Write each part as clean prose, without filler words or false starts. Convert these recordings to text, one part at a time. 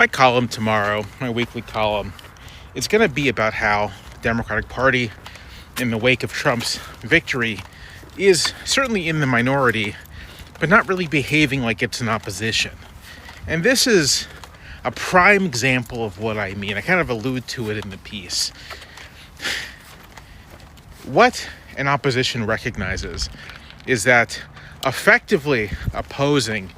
My column tomorrow, my weekly column, is going to be about how the Democratic Party, in the wake of Trump's victory, is certainly in the minority, but not really behaving like it's an opposition. And this is a prime example of what I mean. I kind of allude to it in the piece. What an opposition recognizes is that effectively opposing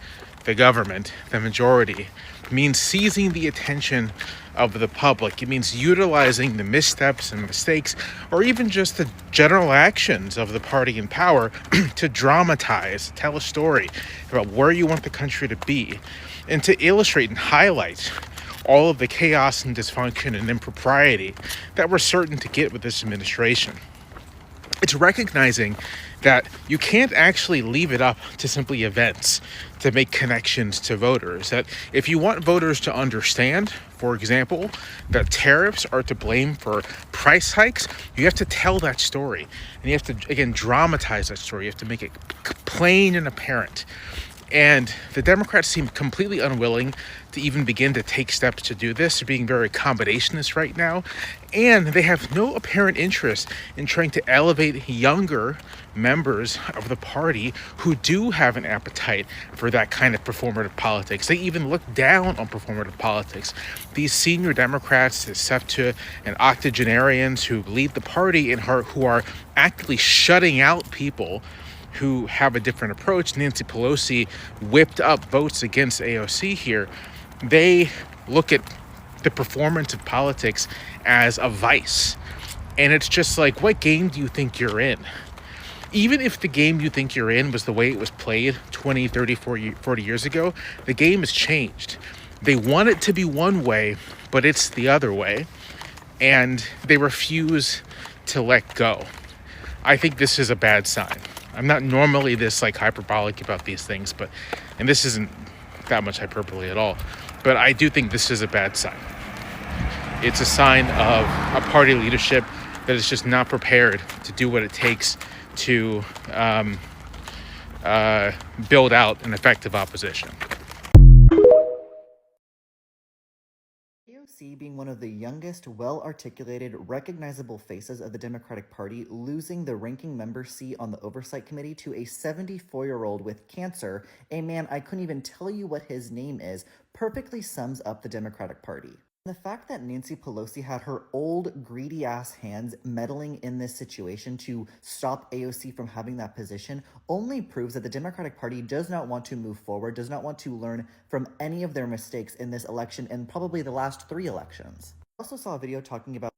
the government, the majority, means seizing the attention of the public. It means utilizing the missteps and mistakes, or even just the general actions of the party in power to dramatize, tell a story about where you want the country to be, and to illustrate and highlight all of the chaos and dysfunction and impropriety that we're certain to get with this administration. It's recognizing that you can't actually leave it up to simply events to make connections to voters. That if you want voters to understand, for example, that tariffs are to blame for price hikes, you have to tell that story. And you have to, again, dramatize that story. You have to make it plain and apparent. And the Democrats seem completely unwilling to even begin to take steps to do this. They're being very accommodationist right now. And they have no apparent interest in trying to elevate younger members of the party who do have an appetite for that kind of performative politics. They even look down on performative politics. These senior Democrats, the septa and octogenarians who lead the party and who are actively shutting out people who have a different approach. Nancy Pelosi whipped up votes against AOC here. They look at the performance of politics as a vice. And it's just like, what game do you think you're in? Even if the game you think you're in was the way it was played 20, 30, 40 years ago, the game has changed. They want it to be one way, but it's the other way. And they refuse to let go. I think this is a bad sign. I'm not normally this hyperbolic about these things, and this isn't that much hyperbole at all, but I do think this is a bad sign. It's a sign of a party leadership that is just not prepared to do what it takes to build out an effective opposition. AOC being one of the youngest, well-articulated, recognizable faces of the Democratic Party, losing the ranking member seat on the Oversight Committee to a 74-year-old with cancer, a man I couldn't even tell you what his name is, perfectly sums up the Democratic Party. The fact that Nancy Pelosi had her old, greedy-ass hands meddling in this situation to stop AOC from having that position only proves that the Democratic Party does not want to move forward, does not want to learn from any of their mistakes in this election and probably the last 3 elections. I also saw a video talking about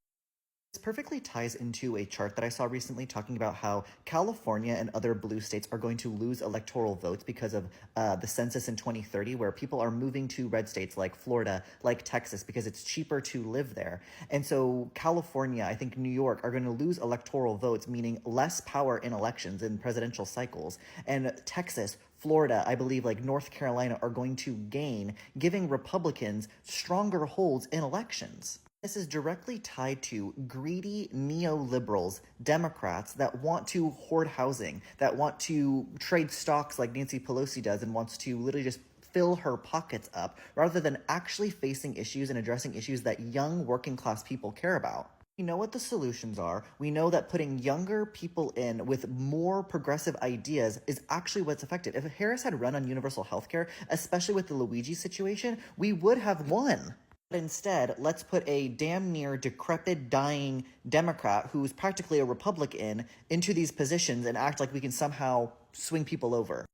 this perfectly ties into a chart that I saw recently talking about how California and other blue states are going to lose electoral votes because of the census in 2030, where people are moving to red states like Florida, like Texas, because it's cheaper to live there. And so California, I think New York, are going to lose electoral votes, meaning less power in elections in presidential cycles. And Texas, Florida, I believe like North Carolina are going to gain, giving Republicans stronger holds in elections. This is directly tied to greedy neoliberals, Democrats that want to hoard housing, that want to trade stocks like Nancy Pelosi does and wants to literally just fill her pockets up rather than actually facing issues and addressing issues that young working class people care about. We know what the solutions are. We know that putting younger people in with more progressive ideas is actually what's effective. If Harris had run on universal healthcare, especially with the Luigi situation, we would have won. But instead, let's put a damn near decrepit, dying Democrat who's practically a Republican into these positions and act like we can somehow swing people over.